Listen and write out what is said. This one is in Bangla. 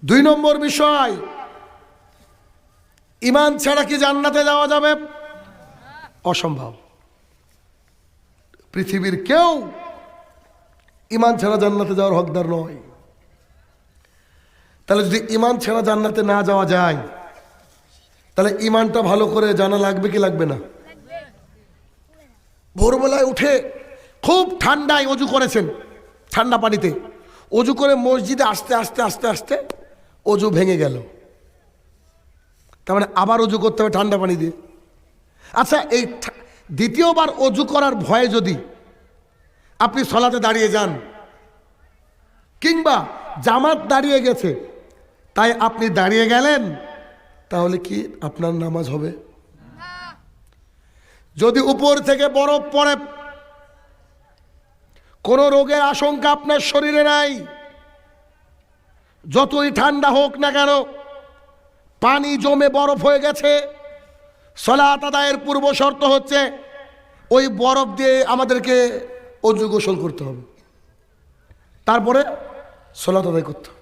দুই নম্বর বিষয়, ঈমান ছাড়া কি জান্নাতে যাওয়া যাবে? অসম্ভব। পৃথিবীর কেউ ঈমান ছাড়া জান্নাতে যাওয়ার হকদার নয়। তাহলে যদি ঈমান ছাড়া জান্নাতে না যাওয়া যায়, তাহলে ঈমানটা ভালো করে জানা লাগবে কি লাগবে না? ভোরবেলায় উঠে খুব ঠান্ডায় অজু করেছেন, ঠান্ডা পানিতে অজু করে মসজিদে আস্তে আস্তে আস্তে আস্তে অজু ভেঙে গেল, তার মানে আবার অজু করতে হবে ঠান্ডা পানি দিয়ে। আচ্ছা, এই দ্বিতীয়বার অজু করার ভয়ে যদি আপনি সলাতে দাঁড়িয়ে যান, কিংবা জামাত দাঁড়িয়ে গেছে তাই আপনি দাঁড়িয়ে গেলেন, তাহলে কি আপনার নামাজ হবে? যদি উপর থেকে বরফ পড়ে, কোনো রোগের আশঙ্কা আপনার শরীরে নাই, যতই ঠান্ডা হোক না কেন, পানি জমে বরফ হয়ে গেছে, সালাত আদায়ের পূর্ব শর্ত হচ্ছে ওই বরফ দিয়ে আমাদেরকে অজু গোসল করতে হবে, তারপরে সালাত আদায় করতে হবে।